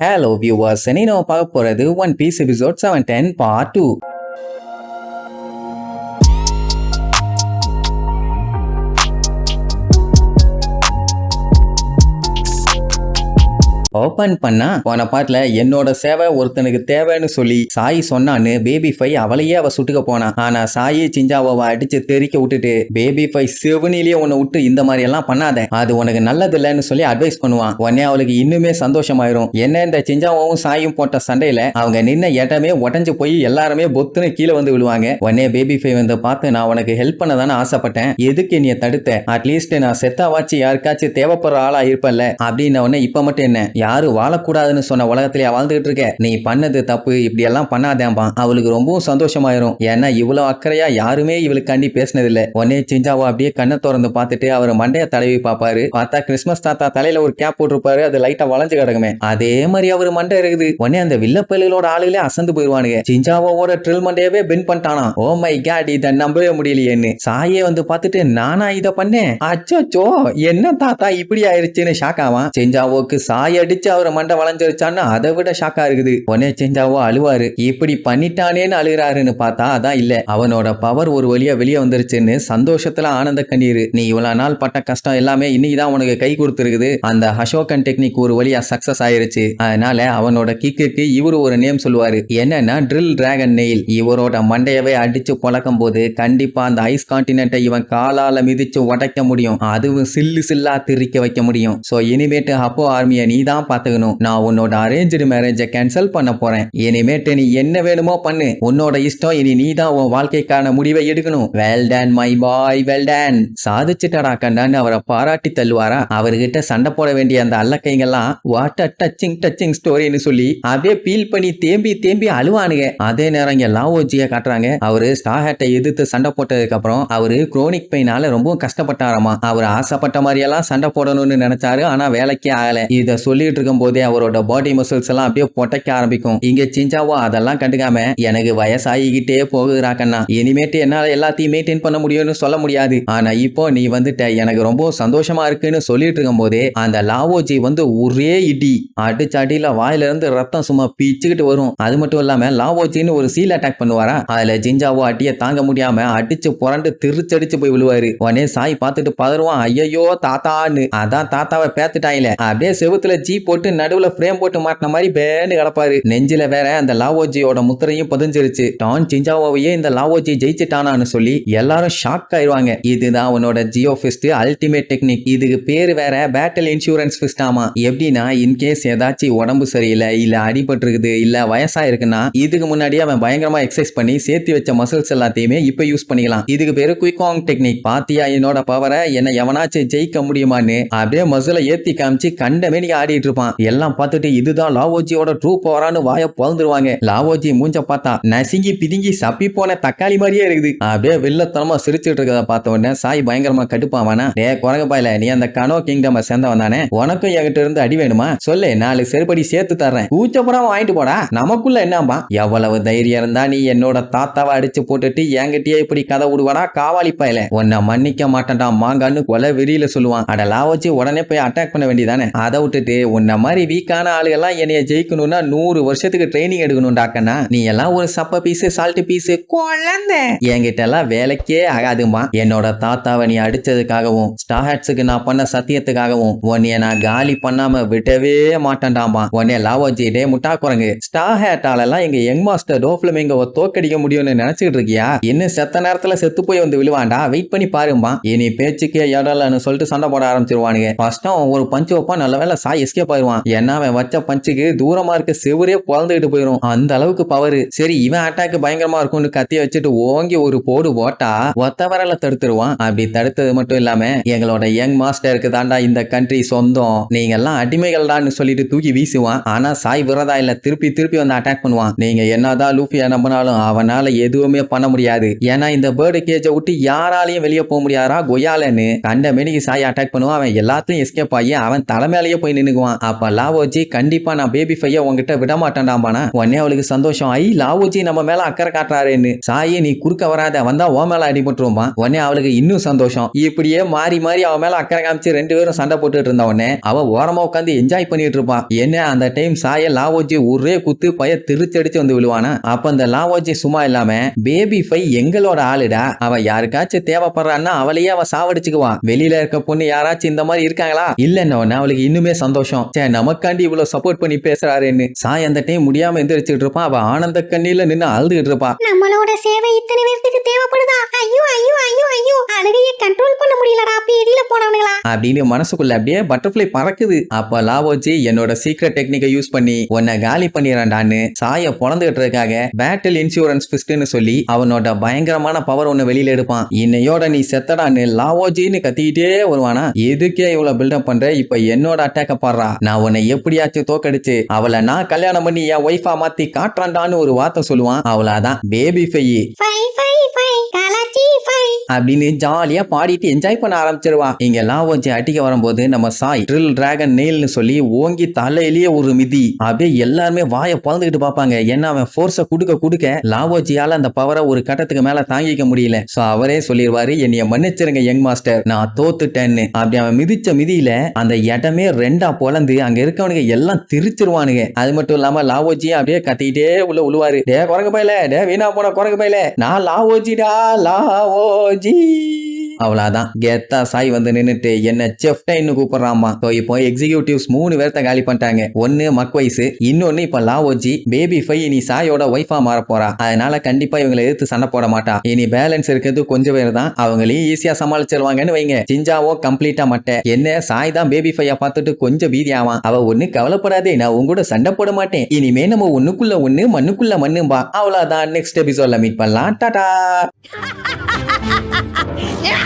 Hello viewers, இன்னைக்கு நம்ம பார்க்க போறது One Piece episode 710 part 2. Open பண்ணா போன பாட்டுல என்னோட சேவை ஒருத்தனுக்கு தேவைன்னு சொல்லி சாய் சொன்னான்னு பேபி ஃபை அவளையே அவ சுட்டுக்க போனா. ஆனா சாயி சிஞ்சாவை அடிச்சு தெறிக்க விட்டுட்டு பேபி ஃபை சிவனிலேயே உன்னை விட்டு இந்த மாதிரி எல்லாம் பண்ணாத, அது உனக்கு நல்லது இல்லைன்னு சொல்லி அட்வைஸ் பண்ணுவான். உடனே அவளுக்கு இன்னுமே சந்தோஷமாயிரும். என்ன இந்த சிஞ்சாவும் சாயும் போட்ட சண்டையில அவங்க நின்ன இடமே உடஞ்சு போய் எல்லாருமே பொத்துன்னு கீழே வந்து விழுவாங்க. உடனே பேபி ஃபை வந்து பார்த்து நான் உனக்கு ஹெல்ப் பண்ண தானே ஆசைப்பட்டேன், எதுக்கு நீ தடுத்த, அட்லீஸ்ட் நான் செத்தாவாச்சு யாருக்காச்சும் தேவைப்படுற ஆளா இருப்பல்ல அப்படின்னு. உடனே இப்ப மட்டும் என்ன யாரு வாழக்கூடாதுன்னு சொன்ன உலகத்திலேயே வாழ்ந்துகிட்டு இருக்க, நீ பண்ணது தப்பு, இப்படி எல்லாம் பண்ணாதேம்பா. அவளுக்கு ரொம்பவும் சந்தோஷமாயிரும். ஏன்னா இவ்வளவு அக்கறையா யாருமே இவளுக்காண்டி பேசினதில்லை. உடனே சிஞ்சாவோ அப்படியே கண்ணை திறந்து பார்த்துட்டு அவர் மண்டைய தடவி பார்ப்பாரு. பார்த்தா கிறிஸ்மஸ் தாத்தா தலையில ஒரு கேப் போட்டிருப்பாரு, அது லைட்டா வளைஞ்சு கிடக்குமே, அதே மாதிரி அவர் மண்டை இருக்குது. உடனே அந்த வில்லப்பயிலோட ஆளுகளே அசந்து போயிருவானுங்க. சிஞ்சாவோட ட்ரில் மண்டையவே பென் பண்ணிட்டானா. ஓ மை காட், இதை நம்பவே முடியலையேன்னு சாயே வந்து பார்த்துட்டு நானா இதை பண்ணேன், அச்சோ என்ன தாத்தா இப்படி ஆயிருச்சுன்னு ஷாக் ஆவான். சிஞ்சாவோக்கு சாய் அடிச்சு அவரை மண்டை வளைஞ்சிருச்சான்னு அதை விட ஷாக்கா இருக்குது. உடனே செஞ்சாவோ அழுவாரு. இப்படி பண்ணிட்டானேன்னு அழுகிறாருன்னு பார்த்தா அதான் இல்ல, அவனோட பவர் ஒரு வழியா வெளியே வந்துருச்சுன்னு சந்தோஷத்துல ஆனந்த கண்ணீர். நீ இவ்வளவு நாள் பட்ட கஷ்டம் எல்லாமே இன்னைக்குதான் உனக்கு கை கொடுத்துருக்குது. அந்த அசோகன் டெக்னிக் ஒரு வழியா சக்சஸ் ஆயிருச்சு. அதனால அவனோட கிக்கு இவரு ஒரு நேம் சொல்லுவாரு, என்னன்னா ட்ரில் டிராகன் நெயில். இவரோட மண்டையவே அடிச்சு பொழக்கும் போது கண்டிப்பா அந்த ஐஸ் கான்டினென்ட்டை இவன் காலால மிதிச்சு உடைக்க முடியும், அதுவும் சில்லு சில்லா திரிக்க வைக்க முடியும். சோ இனிமேட்டு அப்போ ஆர்மியை நீ தான் பாத்துக்கணும். நான் உன்னோட அரேஞ்சு மேரேஜை கேன்சல் பண்ண போறேன். இனிமேட்டு நீ என்ன வேணுமோ பண்ணு, உன்னோட இஷ்டம். இனி நீ தான் உன் வாழ்க்கைக்கான முடிவை எடுக்கணும். Well done my boy, well done, சாதிச்சுட்டடா கண்டான்னு அவரை பாராட்டி தள்ளுவாரா. அவர்கிட்ட சண்டை போட வேண்டிய அந்த அல்லக்கைங்கெல்லாம் வாட் அ டச்சிங் ஸ்டோரின்னு சொல்லி அப்படியே பீல் பண்ணி தேம்பி அழுவானுங்க. அதே நேரம் இங்க லாவோஜியை காட்டுறாங்க. அவரு ஸ்டார்ஹேட்டை எதிர்த்து சண்டை போட்டதுக்கு அப்புறம் அவரு குரோனிக் பெயினால ரொம்பவும் கஷ்டப்பட்டாராமா. அவர் ஆசைப்பட்ட மாதிரி எல்லாம் சண்டை போடணும்னு நினைச்சாரு, ஆனா வேலைக்கே ஆகல. இத சொல்லிட்டு இருக்கும் போதே அவரோட பாடி மசில்ஸ் எல்லாம் அப்படியே பொட்டைக்க ஆரம்பிக்கும். இங்க சிஞ்சாவோ அதெல்லாம் கண்டுக்காம எனக்கு வயசாகிக்கிட்டே போகுறாக்கண்ணா, இனிமேட்டு என்னால எல்லாத்தையும் மெயின்டைன் பண்ண முடியும்னு சொல்ல முடியாது, ஆனா இப்போ நீ வந்துட்ட, எனக்கு ரொம்ப சந்தோஷமா இருக்குன்னு சொல்லிட்டு இருக்கும் போதே அந்த லாவோஜி வந்து ஒரே இடி அடிச்ச அடியில வாயில இருந்து ரத்தம் சும்மா பீச்சுக்கிட்டு வரும். அது மட்டும் இல்லாம லாவோஜின்னு ஒரு சீல் அட்டாக் பண்ணுவாரா, அதுல ஜிஞ்சாவோ அடிய தாங்க முடியாம அடிச்சு புரண்டு திருச்சடிச்சு போய் விழுவாரு. உடனே சாய் பார்த்துட்டு பதறுவான், ஐயோ தாத்தான்னு. அதான் தாத்தாவை பேத்துட்டாயில, அப்படியே செவுத்துல ஜி போட்டு நடுவுல பிரேம் போட்டு மாட்டின மாதிரி பேன்னு கிடப்பாரு. நெஞ்சில வேற அந்த லாவோஜியோட முத்திரையும் பதிஞ்சிருச்சு. டான் சிஞ்சாவோவையே இந்த லாவோஜி ஜெயிச்சுட்டானான்னு சொல்லி எல்லாரும் ஷாக் ஆயிடுவாங்க. இதுதான் அவனோட ஜியோ ஃபிஸ்ட் அல்டிமேட் டெக்னிக். இதுக்கு பேரு வேற பேட்டில் இன்சூரன்ஸ் ஃபிஸ்ட். ஆமா, எப்படின்னா இன்கேஸ் ஏதாச்சும் உடம்பு சரியில்லை, இல்ல அடிபட்டு இருக்குது, இல்ல வயசா இருக்குன்னா இதுக்கு முன்னாடி அவன் பயங்கரமா எக்ஸசைஸ் பண்ணி சேர்த்து வச்ச மசில்ஸ் எல்லாத்தையுமே இப்ப யூஸ் பண்ணிக்கலாம். இதுக்கு பேரு குயிக்காங் டெக்னிக். பாத்தியா என்னோட பவரை, என்ன எவனாச்சும் ஜெயிக்க முடியுமான்னு அப்படியே மசிலை ஏத்தி காமிச்சு கண்டமே நீங்க ஆடிட்டு இருப்பான். எல்லாம் பார்த்துட்டு இதுதான் லாவோஜியோட ட்ரூ பவரான்னு வாய பொழந்துருவாங்க. லாவோஜி மூஞ்ச பார்த்தா நசுங்கி பிதுங்கி சப்பி போன தக்காளி மாதிரியே இருக்குது. அப்படியே வில்லத்தனமா சிரிச்சுட்டு இருக்கத பார்த்த உடனே சாய் பயங்கரமா கடுப்பாவானா, டே குரங்க பாயில, நீ அந்த கனோ கிங்டம் சேர்ந்தவன் தானே, உனக்கும் என்கிட்ட இருந்து அடி வேணுமா, சொல்லு, 4 செருப்படி சேர்த்து தர்றேன், கூச்சப்படாம வாங்கிட்டு போடா, நமக்குள்ள என்னம்பா, எவ்வளவு தைரியம் இருந்தா நீ என்னோட தாத்தாவை அடிச்சு போட்டுட்டு என்கிட்டயே இப்படி கதை விடுவாடா காவாலி பாயில, உன்னை மன்னிக்க மாட்டேன்டா மாங்கான்னு கொலை வெறியில சொல்லுவான். அட லாவோஜி உடனே போய் அட்டாக் பண்ண வேண்டியதானே, அதை விட்டுட்டு உன்ன மாதிரி வீக்கான ஆளுகெல்லாம் என்னைய ஜெயிக்கணும்னா 100 வருஷத்துக்கு ட்ரைனிங் எடுக்கணும்டாக்கண்ணா, நீ எல்லாம் ஒரு சப்ப பீஸ் சால்ட் பீஸ் குழந்தை, என்கிட்ட எல்லாம் வேலைக்கே ஆகாதுமா. என்னோட தாத்தாவை நீ அடிச்சதுக்காகவும் ஸ்டார்ஹேட்ஸுக்கு நான் பண்ண சத்தியத்துக்காகவும் உன்னைய நான் காலி பண்ணாம விடவே மாட்டேன்டாமா. உன்னைய லாவோஜி டே முட்டா குரங்கு, ஸ்டார்ஹேட்டாலெல்லாம் எங்க யங் மாஸ்டர் டோஃப்ளமிங்கோவை தோக்கடிக்க முடியும்னு நினைச்சிட்டு இருக்கியா, இன்னும் செத்த நேரத்துல செத்து போய் வந்து விழுவாண்டா, வெயிட் பண்ணி பாருமா. இனி பேச்சுக்கே இடலன்னு சொல்லிட்டு சண்டை போட ஆரம்பிச்சிருவானுங்க. ஃபர்ஸ்ட் ஒரு பஞ்சு வைப்பான், நல்ல வேலை சாய் எஸ்கேப் ஆயிடுவான். ஏன்னா அவன் வச்ச பஞ்சுக்கு தூரமா இருக்க செவரே பொழந்துகிட்டு போயிடும், அந்த அளவுக்கு பவர். சரி இவன் அட்டாக் பயங்கரமா இருக்கும்னு கத்திய வச்சுட்டு ஓங்கி ஒரு போடு போட்டா ஒத்த வரல தடுத்துருவான். அப்படி தடுத்தது மட்டும் இல்லாம எங்களோட யங் மாஸ்டருக்கு தாண்டா இந்த கண்ட்ரி சொந்தம், நீங்க எல்லாம் அடிமைகள் தான் சொல்லிட்டு தூக்கி வீசுவான். ஆனா சாய் விரதா இல்ல, திருப்பி வந்து அட்டாக் பண்ணுவான். நீங்க என்னதான் லூஃபியா நம்பினாலும் அவனால எதுவுமே பண்ண முடியாது. ஏன்னா இந்த பேர்டு கேஜை விட்டு யாராலையும் வெளியே போக முடியாதா கொய்யாலன்னு கண்ட மேனிக்கு சாய் அட்டாக் பண்ணுவான். அவன் எல்லாத்தையும் எஸ்கேப் ஆகி அவன் தலைமையிலேயே போய் நின்னுக்குவான். போவான். அப்ப லாவோஜி கண்டிப்பா நான் பேபி ஃபைய உங்ககிட்ட விட மாட்டேன்டாம்பானா. உடனே அவளுக்கு சந்தோஷம். லாவோஜி நம்ம மேல அக்கறை காட்டுறாருன்னு. சாயி நீ குறுக்க வராத, வந்தா ஓ மேல அடிபட்டுருமா. உடனே அவளுக்கு இன்னும் சந்தோஷம். இப்படியே மாறி மாறி அவன் மேல அக்கறை காமிச்சு 2 பேரும் சண்டை போட்டுட்டு இருந்த உடனே அவ ஓரமா உட்காந்து என்ஜாய் பண்ணிட்டு இருப்பான். என்ன அந்த டைம் சாய லாவோஜி ஒரே குத்து பய திருச்சடிச்சு வந்து விழுவானா. அப்ப அந்த லாவோஜி சும்மா இல்லாம பேபி ஃபை எங்களோட ஆளுடா, அவன் யாருக்காச்சும் தேவைப்படுறான்னா அவளையே அவ சாவடிச்சுக்குவான். வெளியில இருக்க பொண்ணு யாராச்சும் இந்த மாதிரி இருக்காங்களா இல்லன்னு அவளுக்கு இன்னுமே சந்தோஷம். நமக்காண்டி இவ்வளவு சப்போர்ட் பண்ணி பேசுறாருன்னு. சாய் அந்த டைம் முடியாம எந்திரிச்சுட்டு இருப்பான். அவ ஆனந்த கண்ணில நின்னு அழுதுகிட்டு இருப்பா. நம்மளோட சேவை இத்தனை பேருக்கு தேவைப்படுதா? ஐயோ ஐயோ ஐயோ ஐயோ, அழுகையை கண்ட்ரோல் பண்ண முடியலடா, பேதியில போனவங்களா அப்படின்னு மனசுக்குள்ள அப்படியே பட்டர்ஃப்ளை பறக்குது. அப்ப லாவோஜி என்னோட சீக்ரெட் டெக்னிக்கை யூஸ் பண்ணி உன்னை காலி பண்ணிடுறான்டான்னு சாய பொழந்துகிட்டு இருக்காக பேட்டில் இன்சூரன்ஸ் பிஸ்ட்னு சொல்லி அவனோட பயங்கரமான பவர் ஒண்ணு வெளியில எடுப்பான். இன்னையோட நீ செத்தடான்னு லாவோஜின்னு கத்திக்கிட்டே வருவானா. எதுக்கே இவ்வளவு பில்டப் பண்ற, இப்ப என்னோட அட்டாக்க பாடுறா, நான் உன்னை எப்படியாச்சும் தோக்கடிச்சு அவளை நான் கல்யாணம் பண்ணி என் ஒய்ஃபா மாத்தி காட்டுறான்டான்னு ஒரு வார்த்தை சொல்லுவான். அவளாதான் பேபி ஃபை அப்படின்னு ஜாலியா பாடிட்டு என்ஜாய் பண்ண ஆரம்பிச்சிருவான். இங்க லாவோஜி அடிக்க வரும்போது நம்ம சாய் ட்ரில் டிராகன் நெயில்னு சொல்லி ஓங்கி தலையிலேயே ஒரு மிதி. அப்படியே எல்லாருமே வாயை பொழந்துக்கிட்டு பார்ப்பாங்க. ஏன்னா அவன் போர்ஸை கொடுக்க லாவோஜியால அந்த பவரை ஒரு கட்டத்துக்கு மேல தாங்கிக்க முடியல. சோ அவரே சொல்லிடுவாரு, என்னைய மன்னிச்சிருங்க யங் மாஸ்டர், நான் தோத்துட்டேன்னு. அப்படி அவன் மிதிச்ச மிதியில அந்த இடமே 2ஆ பொழந்து அங்க இருக்கவனுங்க எல்லாம் திரிச்சிருவானுங்க. அது மட்டும் இல்லாம லாவோஜி அப்படியே கத்திக்கிட்டே உள்ள உழுவாரு. டே குரங்கு பையில, டே வீணா போன குரங்கு பையில, நான் லாவோஜிடா லாவோஜி. அவ்வளவுதான் கெத்தா சாய் வந்து நின்னுட்டு என்ன செஃப்டைன்னு கூப்பிடுறாமா. இப்போ எக்ஸிகியூட்டிவ்ஸ் 3 பேர்த்த காலி பண்ணிட்டாங்க. ஒன்னு மக்வைஸ், இன்னொன்னு இப்ப லாவோஜி. பேபி ஃபை இனி சாயோட ஒய்ஃபா மாற போறா. அதனால கண்டிப்பா இவங்களை எதிர்த்து சண்டை போட மாட்டா. இனி பேலன்ஸ் இருக்கிறது கொஞ்சம் பேர் தான், அவங்களையும் ஈஸியா சமாளிச்சிருவாங்கன்னு வைங்க. சிஞ்சாவோ கம்ப்ளீட்டா மட்ட. என்ன சாய் தான் பேபி ஃபையா பார்த்துட்டு கொஞ்சம் பீதி ஆவான். அவ ஒண்ணு கவலைப்படாதே, நான் உங்க கூட சண்டை போட மாட்டேன், இனிமே நம்ம ஒண்ணுக்குள்ள ஒண்ணு மண்ணுக்குள்ள மண்ணும்பா. அவ்வளவுதான், நெக்ஸ்ட் எபிசோட்ல மீட் பண்ணலாம். டாடா. Yeah!